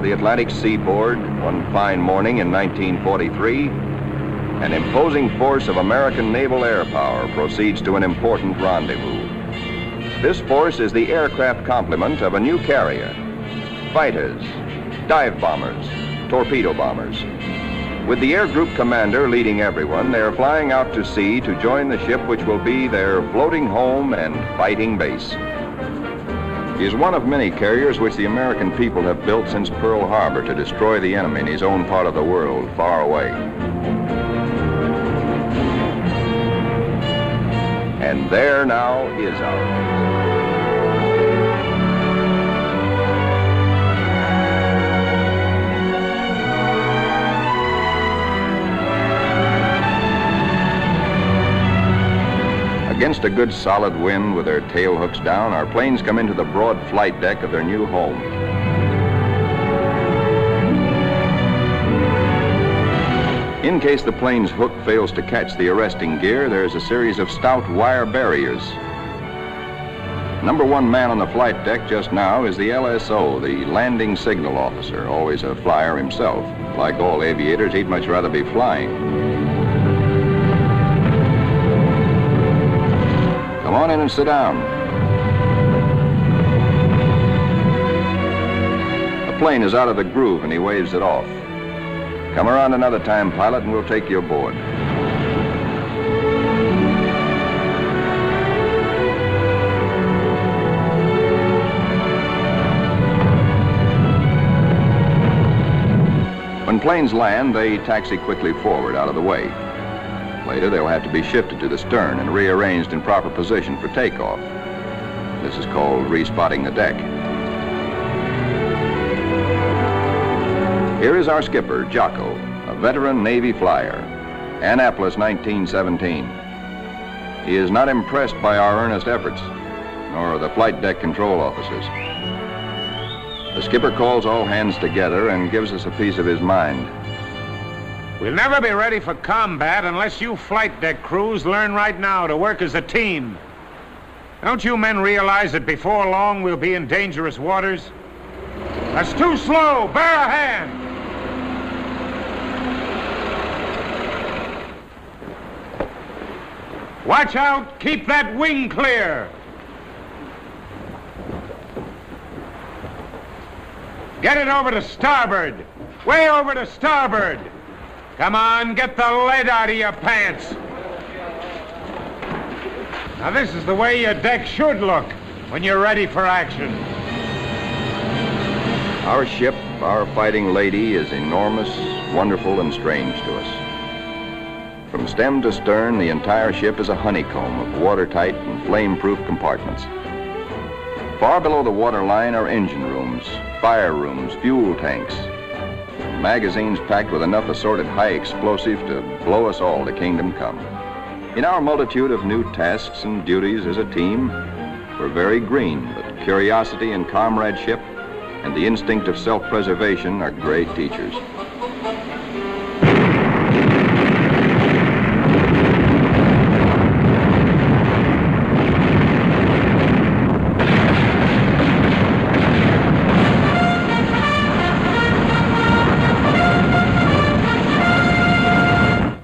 the Atlantic seaboard one fine morning in 1943, an imposing force of American naval air power proceeds to an important rendezvous. This force is the aircraft complement of a new carrier: fighters, dive bombers, torpedo bombers. With the air group commander leading everyone, they are flying out to sea to join the ship which will be their floating home and fighting base. He is one of many carriers which the American people have built since Pearl Harbor to destroy the enemy in his own part of the world, far away. And there now is our... Against a good solid wind with their tail hooks down, our planes come into the broad flight deck of their new home. In case the plane's hook fails to catch the arresting gear, there's a series of stout wire barriers. Number one man on the flight deck just now is the LSO, the landing signal officer, always a flyer himself. Like all aviators, he'd much rather be flying. Come on in and sit down. The plane is out of the groove and he waves it off. Come around another time, pilot, and we'll take you aboard. When planes land, they taxi quickly forward out of the way. Later, they'll have to be shifted to the stern and rearranged in proper position for takeoff. This is called respotting the deck. Here is our skipper, Jocko, a veteran Navy flyer, Annapolis, 1917. He is not impressed by our earnest efforts, nor the flight deck control officers. The skipper calls all hands together and gives us a piece of his mind. We'll never be ready for combat unless you flight deck crews learn right now to work as a team. Don't you men realize that before long we'll be in dangerous waters? That's too slow. Bear a hand. Watch out. Keep that wing clear. Get it over to starboard. Way over to starboard. Come on, get the lead out of your pants. Now this is the way your deck should look when you're ready for action. Our ship, our fighting lady, is enormous, wonderful, and strange to us. From stem to stern, the entire ship is a honeycomb of watertight and flame-proof compartments. Far below the waterline are engine rooms, fire rooms, fuel tanks, magazines packed with enough assorted high explosive to blow us all to kingdom come. In our multitude of new tasks and duties as a team, we're very green, but curiosity and comradeship and the instinct of self-preservation are great teachers.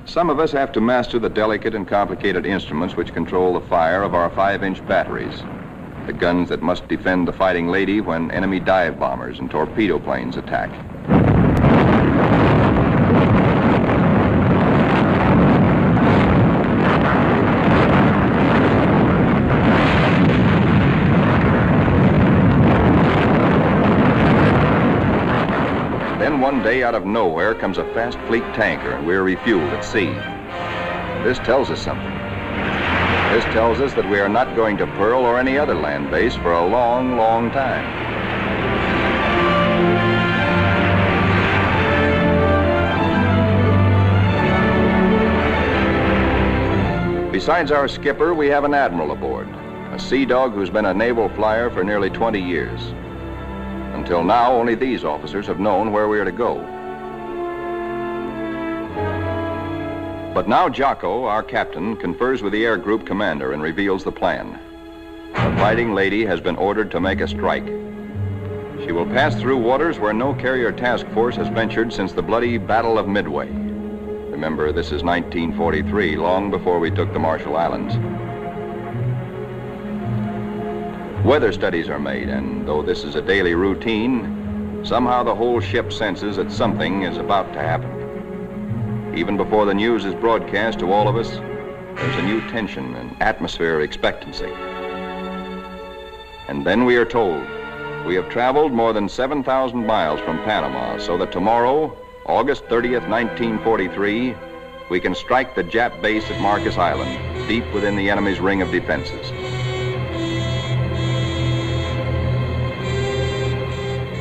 Some of us have to master the delicate and complicated instruments which control the fire of our 5-inch batteries, the guns that must defend the fighting lady when enemy dive bombers and torpedo planes attack. Then one day, out of nowhere, comes a fast fleet tanker, and we're refueled at sea. This tells us something. This tells us that we are not going to Pearl or any other land base for a long, long time. Besides our skipper, we have an admiral aboard, a sea dog who's been a naval flyer for nearly 20 years. Until now, only these officers have known where we are to go. But now Jocko, our captain, confers with the air group commander and reveals the plan. The fighting lady has been ordered to make a strike. She will pass through waters where no carrier task force has ventured since the bloody Battle of Midway. Remember, this is 1943, long before we took the Marshall Islands. Weather studies are made, and though this is a daily routine, somehow the whole ship senses that something is about to happen. Even before the news is broadcast to all of us, there's a new tension and atmosphere of expectancy. And then we are told we have traveled more than 7,000 miles from Panama, so that tomorrow, August 30th, 1943, we can strike the Jap base at Marcus Island, deep within the enemy's ring of defenses.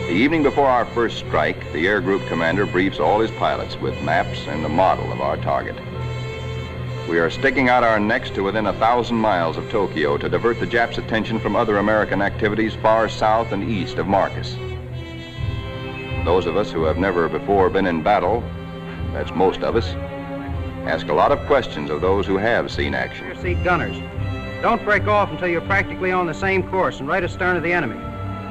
The evening before our first strike, the Air Group Commander briefs all his pilots with maps and a model of our target. We are sticking out our necks to within 1,000 miles of Tokyo to divert the Japs' attention from other American activities far south and east of Marcus. Those of us who have never before been in battle, that's most of us, ask a lot of questions of those who have seen action. Rear seat gunners, don't break off until you're practically on the same course and right astern of the enemy.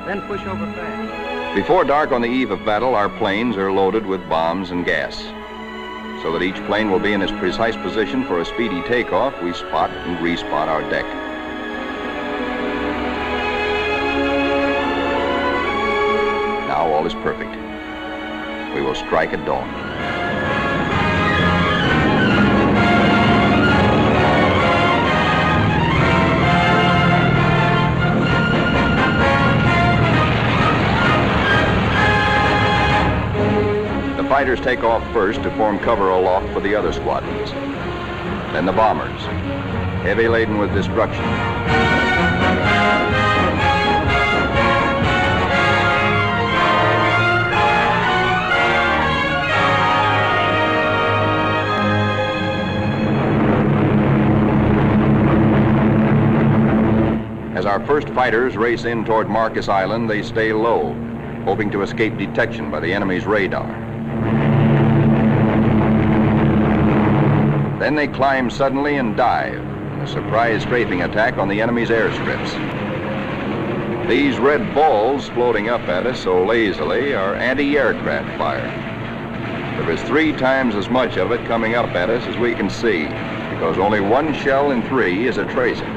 Then push over fast. Before dark on the eve of battle, our planes are loaded with bombs and gas. So that each plane will be in its precise position for a speedy takeoff, we spot and respot our deck. Now all is perfect. We will strike at dawn. The fighters take off first to form cover aloft for the other squadrons. Then the bombers, heavy laden with destruction. As our first fighters race in toward Marcus Island, they stay low, hoping to escape detection by the enemy's radar. Then they climb suddenly and dive in a surprise strafing attack on the enemy's airstrips. These red balls floating up at us so lazily are anti-aircraft fire. There is 3 times as much of it coming up at us as we can see, because only 1 shell in 3 is a tracer.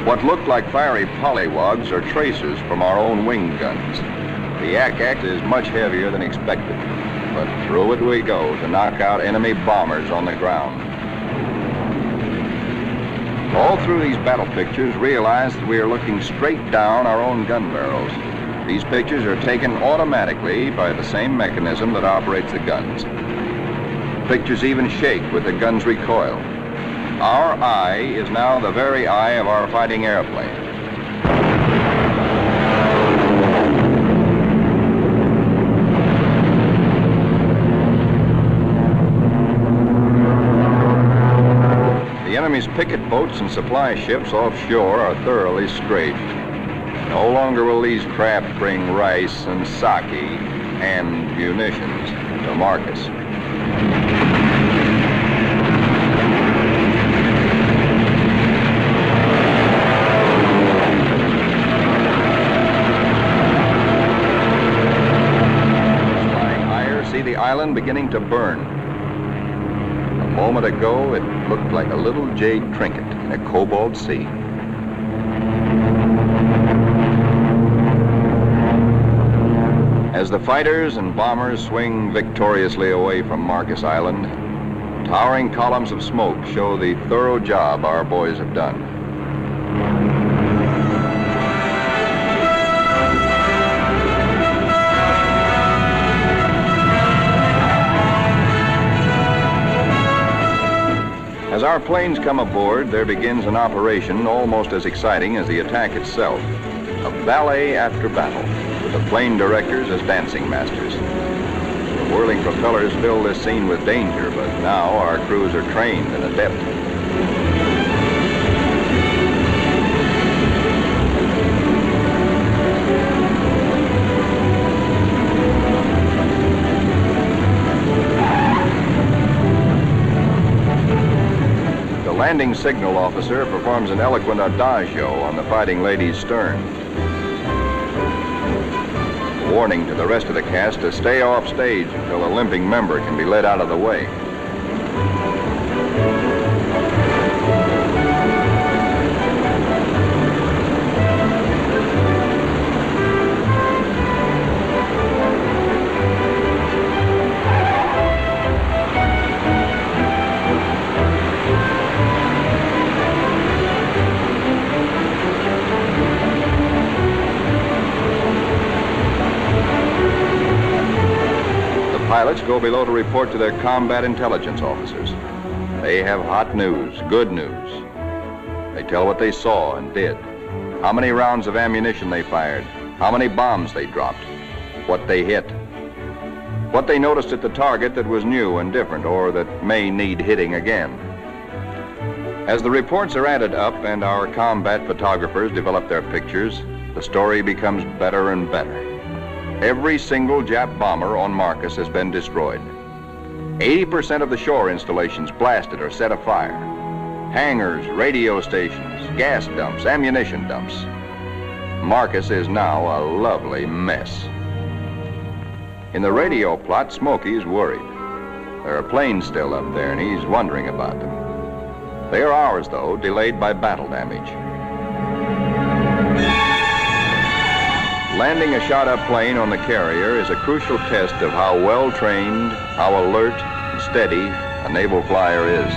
What look like fiery pollywogs are tracers from our own wing guns. The ack-ack is much heavier than expected, but through it we go to knock out enemy bombers on the ground. All through these battle pictures, realize that we are looking straight down our own gun barrels. These pictures are taken automatically by the same mechanism that operates the guns. Pictures even shake with the gun's recoil. Our eye is now the very eye of our fighting airplane. The enemy's picket boats and supply ships offshore are thoroughly strafed. No longer will these craft bring rice and sake and munitions to Marcus. Flying higher, see the island beginning to burn. A moment ago, it looked like a little jade trinket in a cobalt sea. As the fighters and bombers swing victoriously away from Marcus Island, towering columns of smoke show the thorough job our boys have done. As our planes come aboard, there begins an operation almost as exciting as the attack itself. A ballet after battle, with the plane directors as dancing masters. The whirling propellers fill this scene with danger, but now our crews are trained and adept. The landing signal officer performs an eloquent adagio on the fighting lady's stern. warning to the rest of the cast to stay off stage until a limping member can be led out of the way. Pilots go below to report to their combat intelligence officers. They have hot news, good news. They tell what they saw and did, how many rounds of ammunition they fired, how many bombs they dropped, what they hit, what they noticed at the target that was new and different or that may need hitting again. As the reports are added up and our combat photographers develop their pictures, the story becomes better and better. Every single Jap bomber on Marcus has been destroyed. 80% of the shore installations blasted or set afire. Hangars, radio stations, gas dumps, ammunition dumps. Marcus is now a lovely mess. In the radio plot, Smokey's worried. There are planes still up there and he's wondering about them. They are ours, though, delayed by battle damage. Landing a shot-up plane on the carrier is a crucial test of how well-trained, how alert and steady a naval flyer is.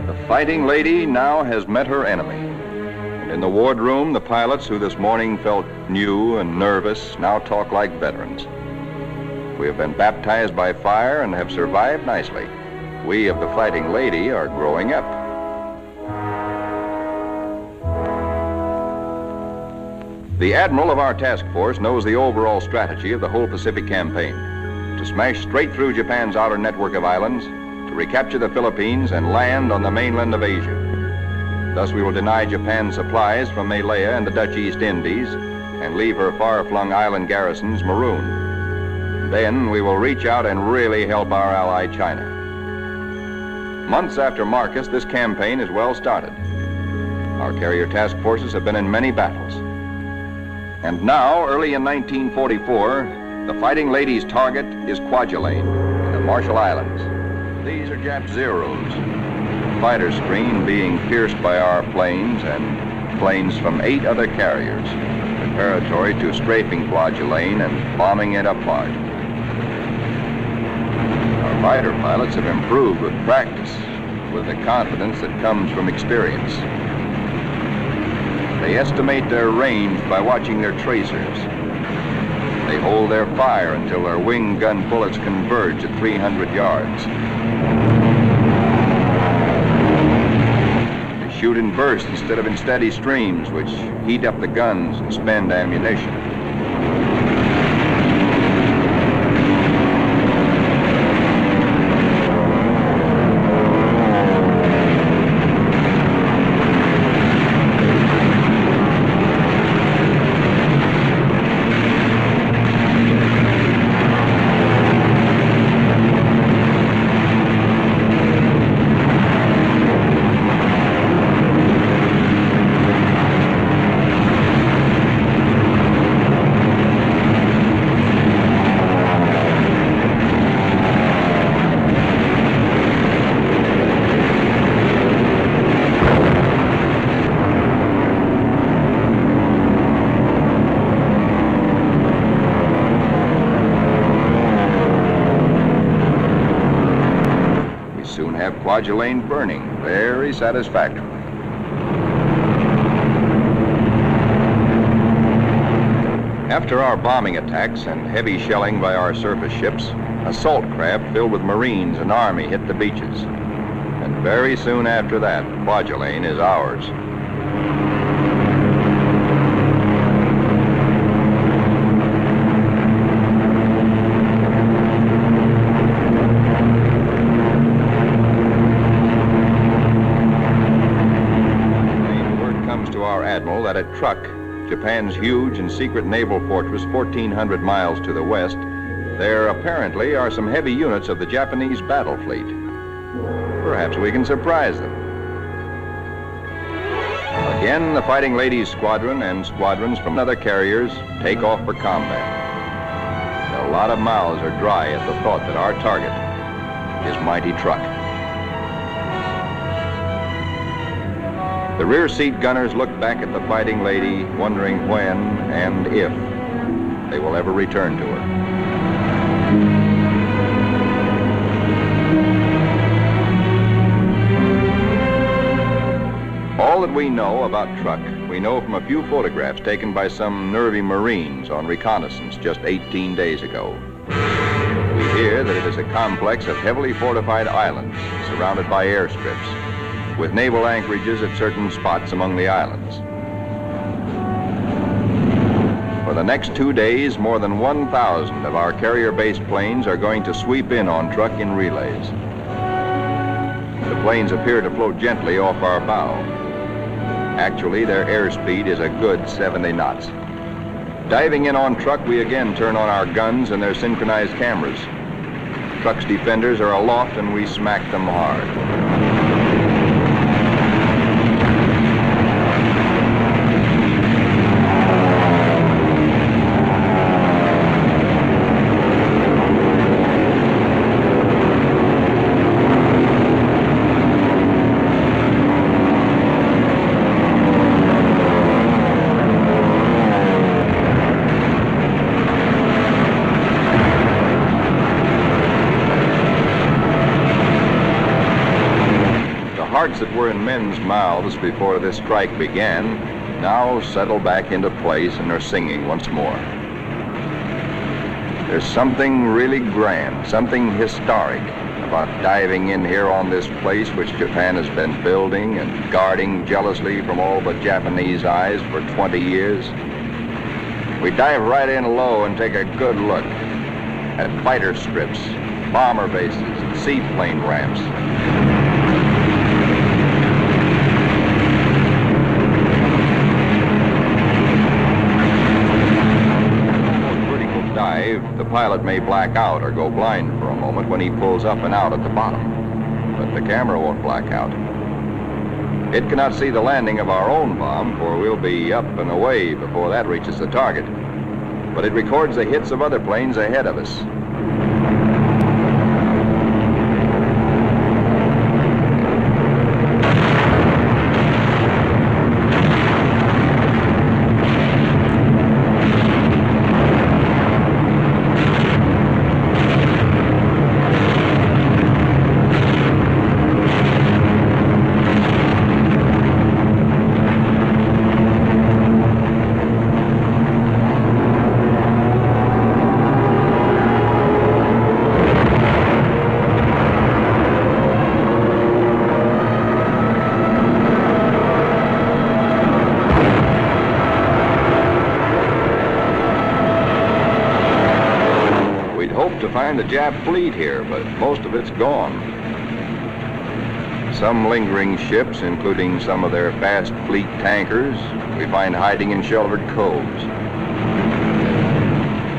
The Fighting Lady now has met her enemy. In the wardroom, the pilots who this morning felt new and nervous now talk like veterans. We have been baptized by fire and have survived nicely. We of the Fighting Lady are growing up. The admiral of our task force knows the overall strategy of the whole Pacific campaign: to smash straight through Japan's outer network of islands, to recapture the Philippines and land on the mainland of Asia. Thus, we will deny Japan supplies from Malaya and the Dutch East Indies and leave her far-flung island garrisons marooned. Then we will reach out and really help our ally China. Months after Marcus, this campaign is well started. Our carrier task forces have been in many battles. And now, early in 1944, the Fighting Lady's target is Kwajalein in the Marshall Islands. These are Jap Zeros. Fighter screen being pierced by our planes and planes from 8 other carriers, preparatory to strafing Kwajalein and bombing it apart. Our fighter pilots have improved with practice, with the confidence that comes from experience. They estimate their range by watching their tracers. They hold their fire until their wing gun bullets converge at 300 yards. Shoot in bursts instead of in steady streams, which heat up the guns and spend ammunition. Kwajalein burning very satisfactorily. After our bombing attacks and heavy shelling by our surface ships, assault craft filled with Marines and Army hit the beaches. And very soon after that, Kwajalein is ours. That a truck Japan's huge and secret naval fortress 1,400 miles to the west, there apparently are some heavy units of the Japanese battle fleet. Perhaps we can surprise them. Again, the Fighting Ladies Squadron and squadrons from other carriers take off for combat. A lot of mouths are dry at the thought that our target is mighty truck. The rear seat gunners look back at the Fighting Lady, wondering when and if they will ever return to her. All that we know about truck, we know from a few photographs taken by some nervy Marines on reconnaissance just 18 days ago. We hear that it is a complex of heavily fortified islands surrounded by airstrips, with naval anchorages at certain spots among the islands. For the next 2 days, more than 1,000 of our carrier-based planes are going to sweep in on truck in relays. The planes appear to float gently off our bow. Actually, their airspeed is a good 70 knots. Diving in on truck, we again turn on our guns and their synchronized cameras. Truck's defenders are aloft and we smack them hard. Hearts that were in men's mouths before this strike began now settle back into place and are singing once more. There's something really grand, something historic about diving in here on this place which Japan has been building and guarding jealously from all but Japanese eyes for 20 years. We dive right in low and take a good look at fighter strips, bomber bases, and seaplane ramps. The pilot may black out or go blind for a moment when he pulls up and out at the bottom, but the camera won't black out. It cannot see the landing of our own bomb, for we'll be up and away before that reaches the target, but it records the hits of other planes ahead of us. To find the Jap fleet here, but most of it's gone. Some lingering ships, including some of their fast fleet tankers, we find hiding in sheltered coves.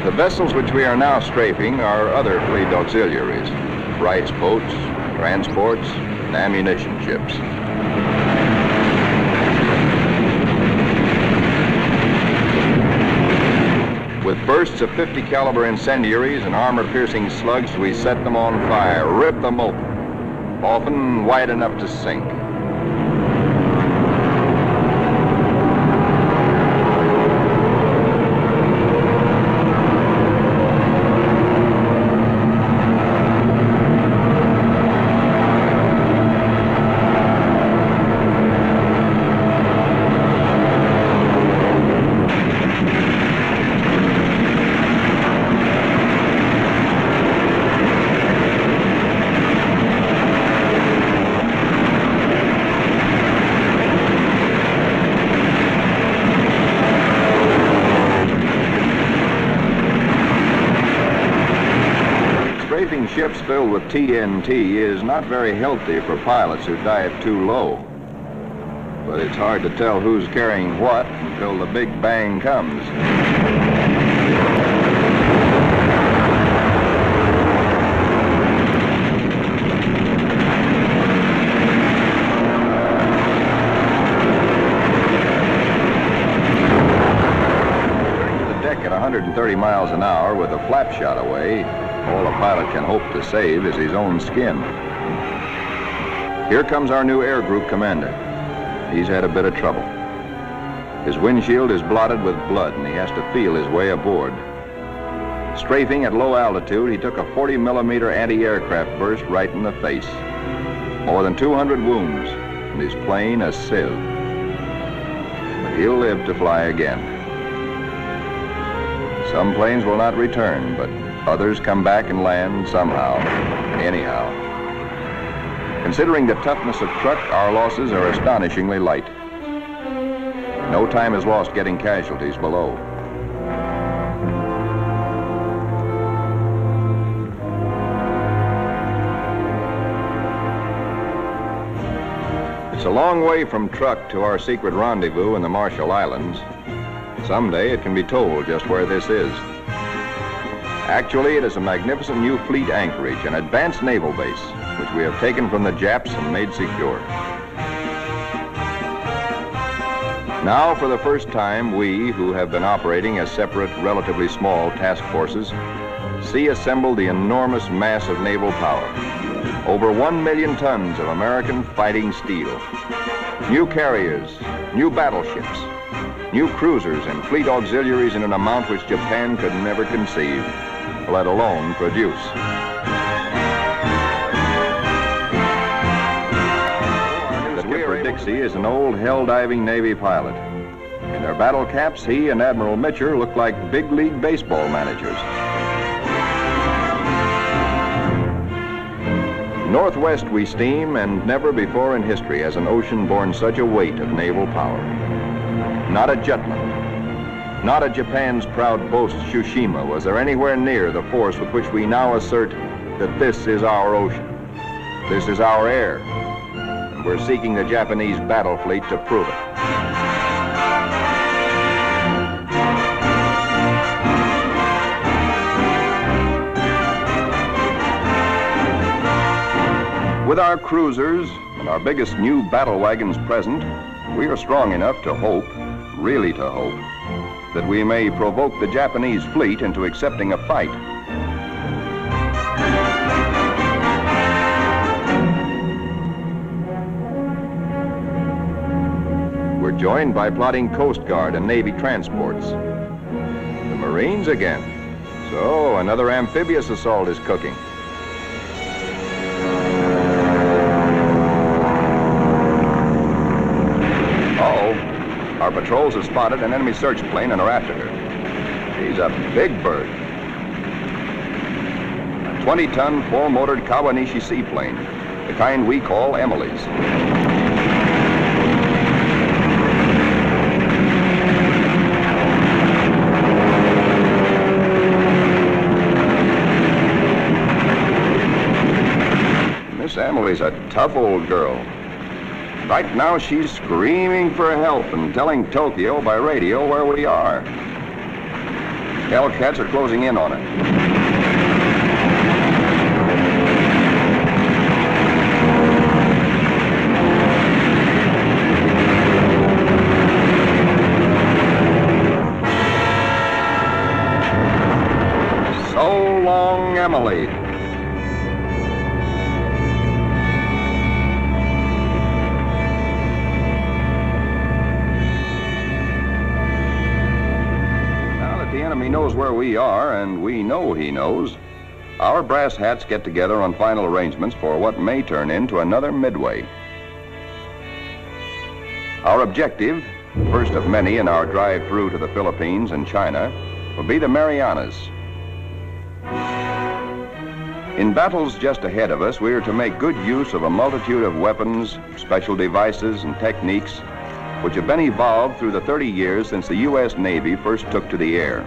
The vessels which we are now strafing are other fleet auxiliaries, Wright's boats, transports, and ammunition ships. With bursts of 50 caliber incendiaries and armor-piercing slugs, we set them on fire, rip them open, often wide enough to sink. Strafing ships filled with TNT is not very healthy for pilots who dive too low. but it's hard to tell who's carrying what until the big bang comes. At 130 miles an hour with a flap shot away, all a pilot can hope to save is his own skin. Here comes our new air group commander. He's had a bit of trouble. His windshield is blotted with blood and he has to feel his way aboard. Strafing at low altitude, he took a 40-millimeter anti-aircraft burst right in the face. More than 200 wounds and his plane a sieve. But he'll live to fly again. Some planes will not return, but others come back and land somehow, anyhow. Considering the toughness of truck, our losses are astonishingly light. No time is lost getting casualties below. It's a long way from truck to our secret rendezvous in the Marshall Islands. Someday it can be told just where this is. Actually, it is a magnificent new fleet anchorage, an advanced naval base, which we have taken from the Japs and made secure. Now, for the first time, we, who have been operating as separate, relatively small task forces, see assembled the enormous mass of naval power. Over 1 million tons of American fighting steel. New carriers, new battleships, new cruisers and fleet auxiliaries in an amount which Japan could never conceive, let alone produce. The skipper, Dixie, is an old hell-diving Navy pilot. In their battle caps, he and Admiral Mitcher look like big league baseball managers. Northwest we steam, and never before in history has an ocean borne such a weight of naval power. Not a Jutland, not a Japan's proud boast, Tsushima, was there anywhere near the force with which we now assert that this is our ocean. This is our air. And we're seeking the Japanese battle fleet to prove it. With our cruisers and our biggest new battle wagons present, we are strong enough to hope, really to hope, that we may provoke the Japanese fleet into accepting a fight. We're joined by plotting Coast Guard and Navy transports. The Marines again. So another amphibious assault is cooking. Our patrols have spotted an enemy search plane and are after her. She's a big bird. A 20-ton, four-motored Kawanishi seaplane, the kind we call Emily's. Miss Emily's a tough old girl. Right now, she's screaming for help and telling Tokyo by radio where we are. Hellcats are closing in on it. So long, Emily. He knows where we are, and we know he knows. Our brass hats get together on final arrangements for what may turn into another Midway. Our objective, first of many in our drive through to the Philippines and China, will be the Marianas. In battles just ahead of us, we are to make good use of a multitude of weapons, special devices, and techniques which have been evolved through the 30 years since the U.S. Navy first took to the air.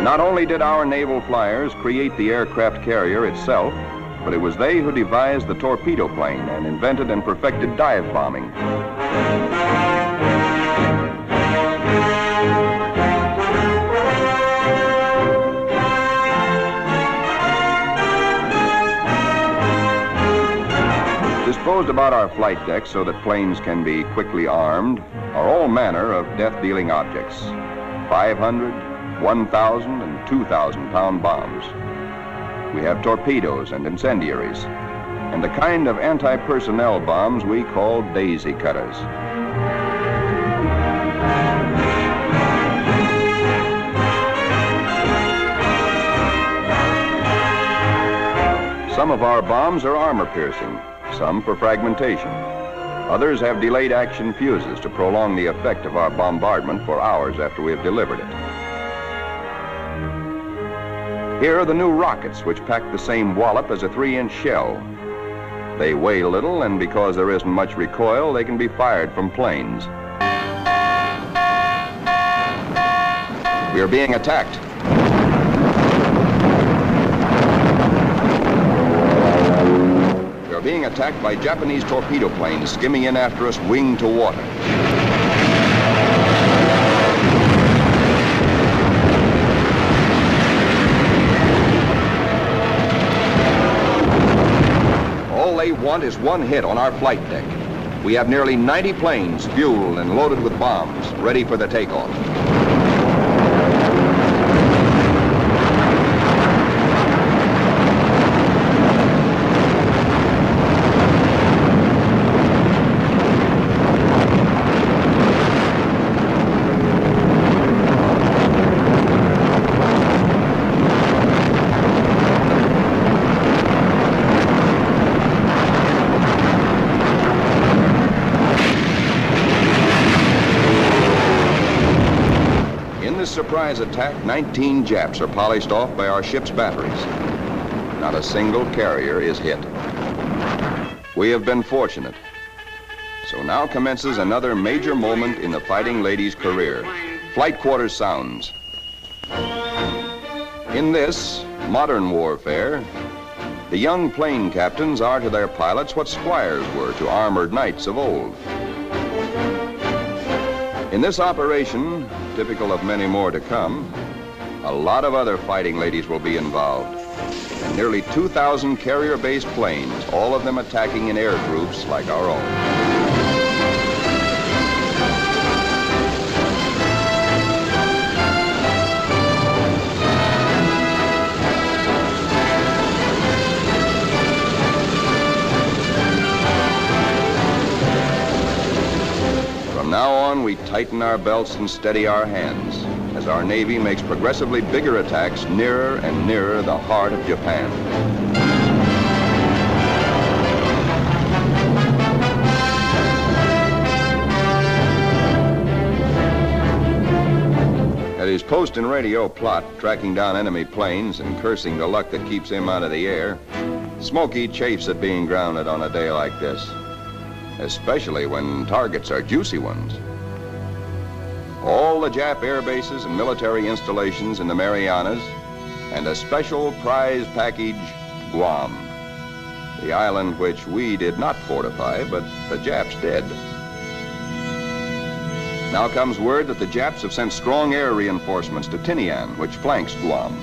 Not only did our naval flyers create the aircraft carrier itself, but it was they who devised the torpedo plane and invented and perfected dive bombing. Disposed about our flight decks so that planes can be quickly armed are all manner of death-dealing objects. 500, 1,000, and 2,000-pound bombs. We have torpedoes and incendiaries, and the kind of anti-personnel bombs we call daisy cutters. Some of our bombs are armor-piercing, some for fragmentation. Others have delayed action fuses to prolong the effect of our bombardment for hours after we have delivered it. Here are the new rockets, which pack the same wallop as a 3-inch shell. They weigh little, and because there isn't much recoil, they can be fired from planes. We are being attacked. We are being attacked by Japanese torpedo planes skimming in after us, wing to water. All they want is one hit on our flight deck. We have nearly 90 planes fueled and loaded with bombs, ready for the takeoff. Surprise attack, 19 Japs are polished off by our ship's batteries. Not a single carrier is hit. We have been fortunate. So now commences another major moment in the fighting lady's career. Flight quarters sounds. In this modern warfare, the young plane captains are to their pilots what squires were to armored knights of old. In this operation, typical of many more to come, a lot of other fighting ladies will be involved. And nearly 2,000 carrier-based planes, all of them attacking in air groups like our own. From now on, we tighten our belts and steady our hands as our Navy makes progressively bigger attacks nearer and nearer the heart of Japan. At his post and radio plot, tracking down enemy planes and cursing the luck that keeps him out of the air, Smokey chafes at being grounded on a day like this, especially when targets are juicy ones. All the Jap air bases and military installations in the Marianas, and a special prize package, Guam, the island which we did not fortify, but the Japs did. Now comes word that the Japs have sent strong air reinforcements to Tinian, which flanks Guam.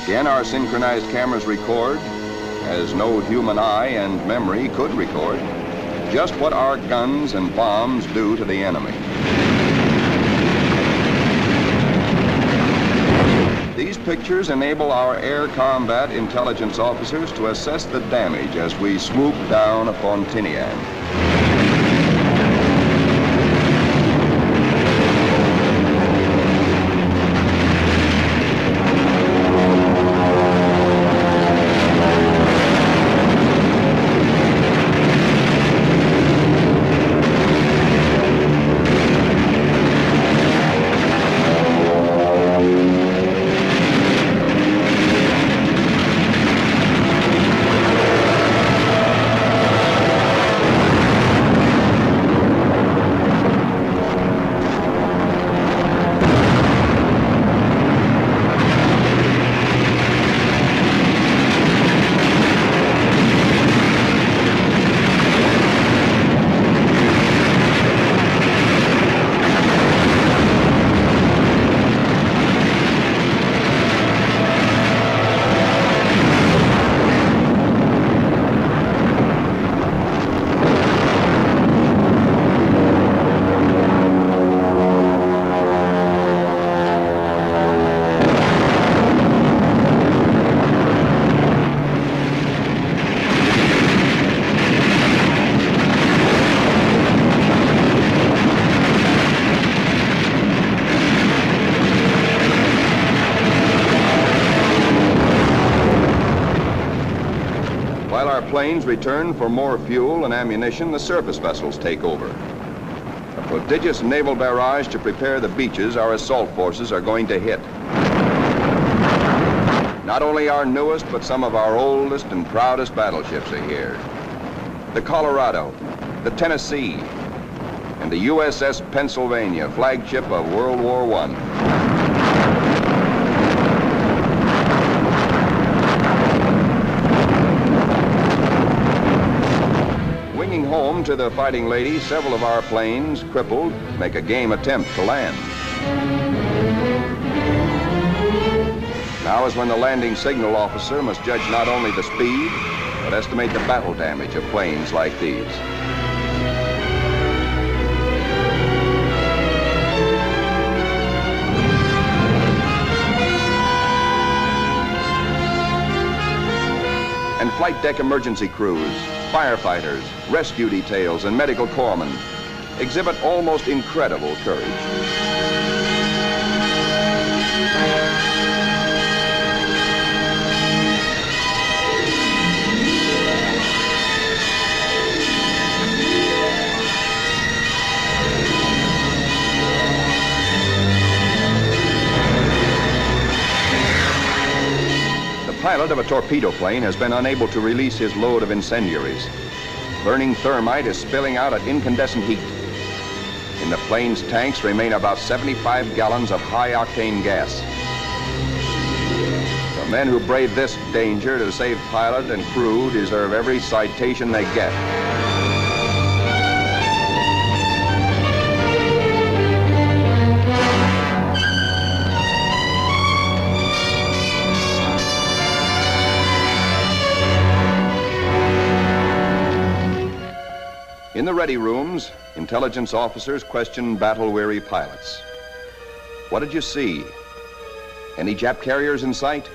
Again, our synchronized cameras record, as no human eye and memory could record, just what our guns and bombs do to the enemy. These pictures enable our air combat intelligence officers to assess the damage as we swoop down upon Tinian. return for more fuel and ammunition, the surface vessels take over. A prodigious naval barrage to prepare the beaches our assault forces are going to hit. Not only our newest, but some of our oldest and proudest battleships are here. The Colorado, the Tennessee, and the USS Pennsylvania, flagship of World War I. Winging home to the Fighting Lady, several of our planes, crippled, make a game attempt to land. Now is when the landing signal officer must judge not only the speed, but estimate the battle damage of planes like these. And flight deck emergency crews, firefighters, rescue details, and medical corpsmen exhibit almost incredible courage. The pilot of a torpedo plane has been unable to release his load of incendiaries. Burning thermite is spilling out at incandescent heat. In the plane's tanks remain about 75 gallons of high-octane gas. The men who brave this danger to save pilot and crew deserve every citation they get. In the ready rooms, intelligence officers question battle-weary pilots. What did you see? Any Jap carriers in sight?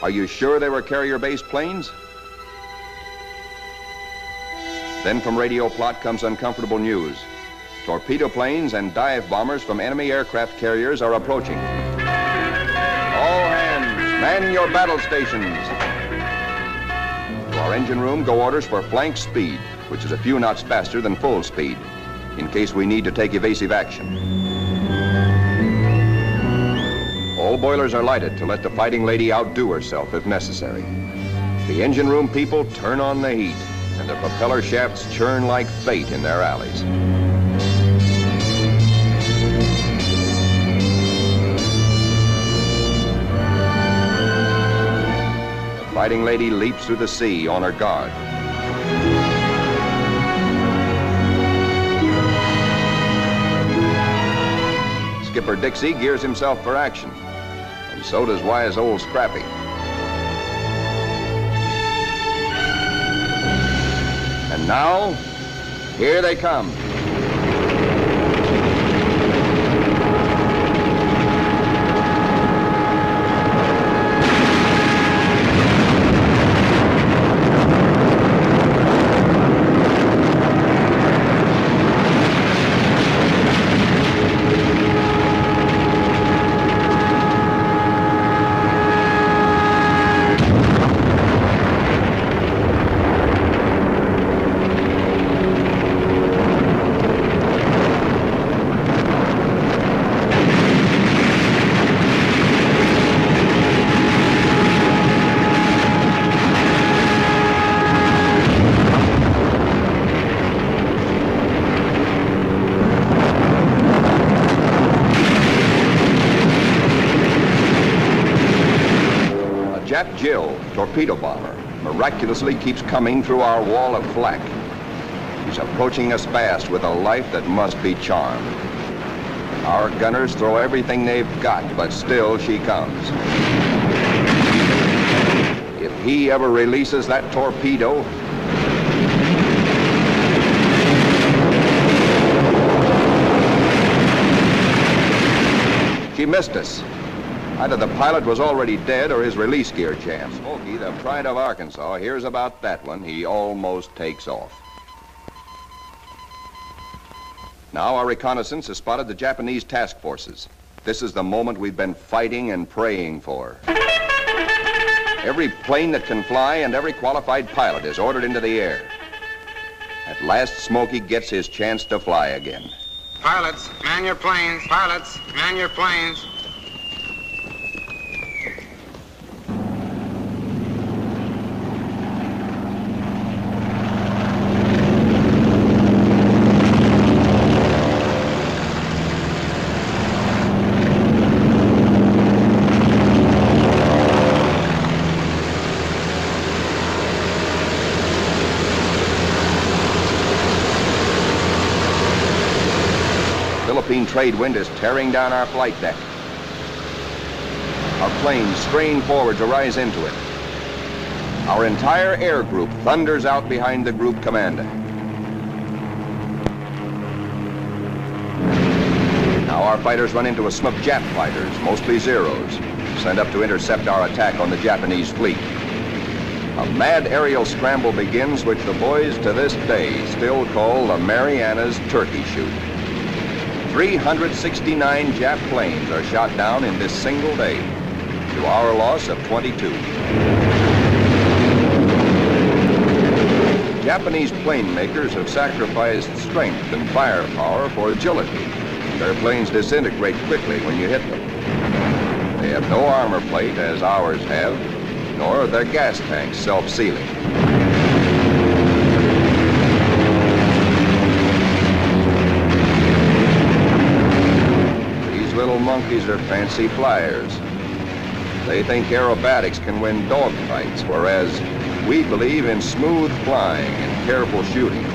Are you sure they were carrier-based planes? Then from radio plot comes uncomfortable news. Torpedo planes and dive bombers from enemy aircraft carriers are approaching. All hands, man your battle stations. To our engine room go orders for flank speed, which is a few knots faster than full speed, in case we need to take evasive action. All boilers are lighted to let the Fighting Lady outdo herself if necessary. The engine room people turn on the heat, and the propeller shafts churn like fate in their alleys. The Fighting Lady leaps through the sea on her guard. Skipper Dixie gears himself for action, and so does wise old Scrappy. And now, here they come. Jap Jill, torpedo bomber, miraculously keeps coming through our wall of flak. She's approaching us fast with a life that must be charmed. Our gunners throw everything they've got, but still she comes. If he ever releases that torpedo, she missed us. Either the pilot was already dead or his release gear jammed. Smokey, the pride of Arkansas, hears about that one. He almost takes off. Now our reconnaissance has spotted the Japanese task forces. This is the moment we've been fighting and praying for. Every plane that can fly and every qualified pilot is ordered into the air. At last, Smokey gets his chance to fly again. Pilots, man your planes. Pilots, man your planes. Philippine trade wind is tearing down our flight deck. Our planes strain forward to rise into it. Our entire air group thunders out behind the group commander. Now our fighters run into a smoke of Jap fighters, mostly Zeros, sent up to intercept our attack on the Japanese fleet. A mad aerial scramble begins, which the boys to this day still call the Marianas Turkey Shoot. 369 Jap planes are shot down in this single day, to our loss of 22. Japanese plane makers have sacrificed strength and firepower for agility. Their planes disintegrate quickly when you hit them. They have no armor plate, as ours have, nor are their gas tanks self-sealing. Little monkeys are fancy flyers. They think aerobatics can win dogfights, whereas we believe in smooth flying and careful shooting.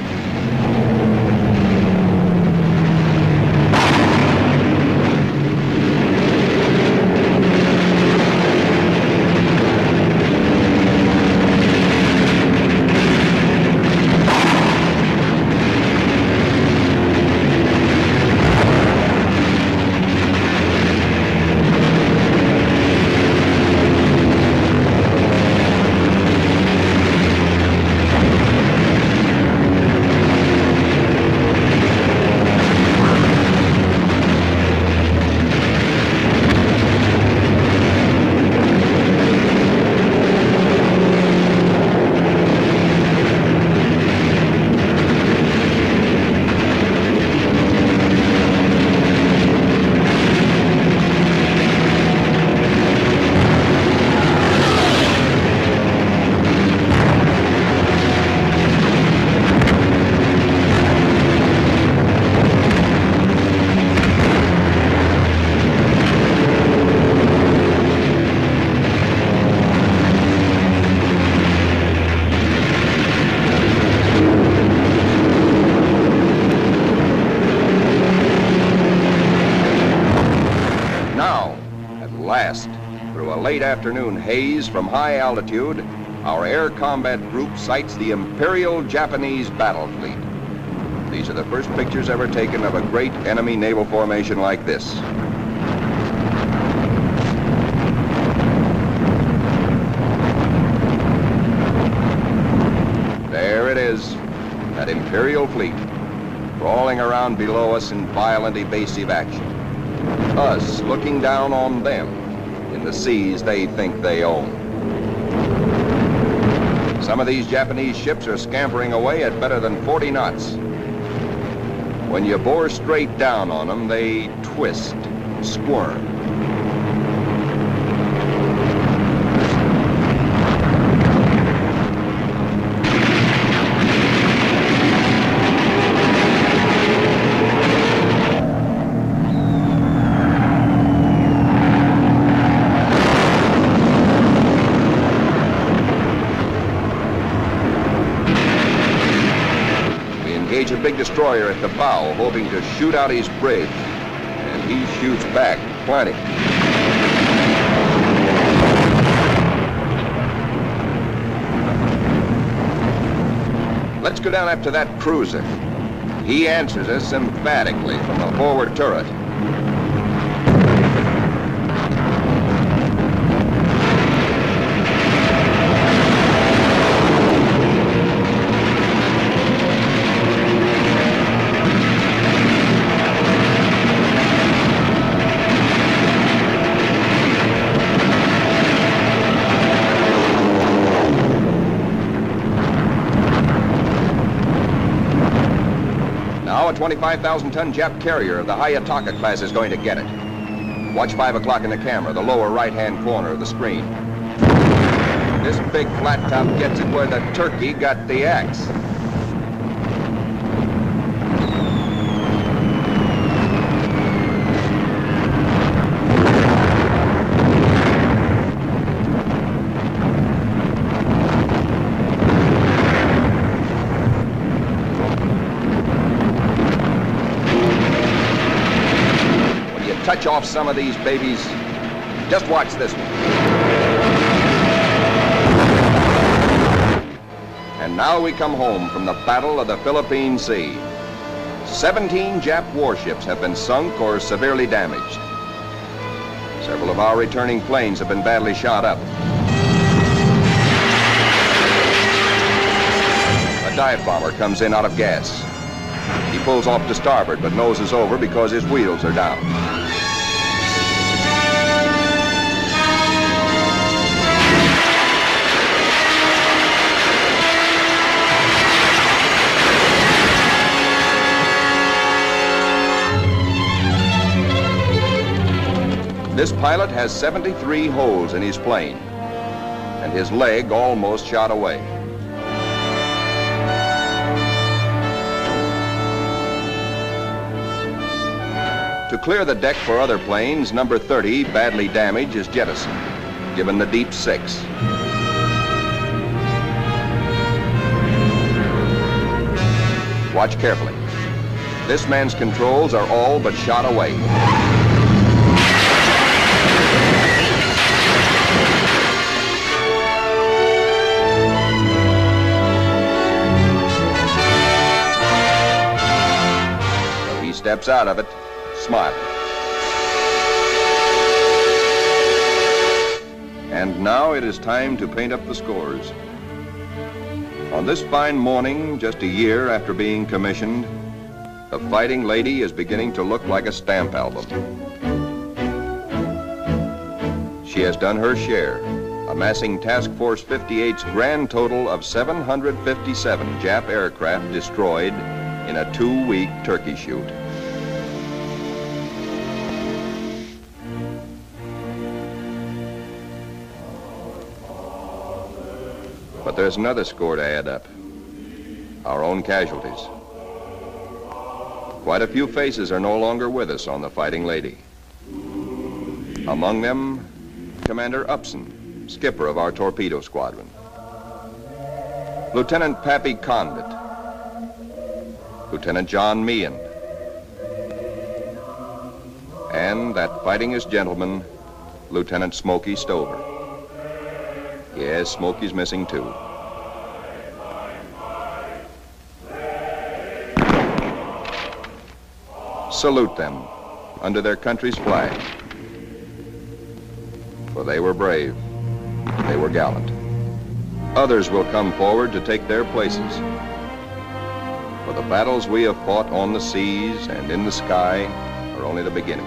Through a late afternoon haze from high altitude, our air combat group sights the Imperial Japanese battle fleet. These are the first pictures ever taken of a great enemy naval formation like this. There it is, that Imperial fleet, crawling around below us in violent evasive action. Us looking down on them in the seas they think they own. Some of these Japanese ships are scampering away at better than 40 knots. When you bore straight down on them, they twist, squirm. A big destroyer at the bow, hoping to shoot out his bridge, and he shoots back plenty. Let's go down after that cruiser. He answers us emphatically from the forward turret. Now a 25,000-ton Jap carrier of the Hayataka class is going to get it. Watch 5 o'clock in the camera, the lower right-hand corner of the screen. This big flat top gets it where the turkey got the axe. Touch off some of these babies. Just watch this one. And now we come home from the Battle of the Philippine Sea. 17 Jap warships have been sunk or severely damaged. Several of our returning planes have been badly shot up. A dive bomber comes in out of gas. He pulls off to starboard, but noses over because his wheels are down. This pilot has 73 holes in his plane, and his leg almost shot away. To clear the deck for other planes, number 30, badly damaged, is jettisoned, given the deep 6. Watch carefully. This man's controls are all but shot away. Steps out of it, smiling. And now it is time to paint up the scores. On this fine morning, just a year after being commissioned, the Fighting Lady is beginning to look like a stamp album. She has done her share, amassing Task Force 58's grand total of 757 Jap aircraft destroyed in a 2-week turkey shoot. But there's another score to add up. Our own casualties. Quite a few faces are no longer with us on the Fighting Lady. Among them, Commander Upson, skipper of our torpedo squadron. Lieutenant Pappy Condit. Lieutenant John Meehan. And that fightingest gentleman, Lieutenant Smokey Stover. Yes, Smokey's missing too. Salute them under their country's flag. For they were brave. They were gallant. Others will come forward to take their places. For the battles we have fought on the seas and in the sky are only the beginning.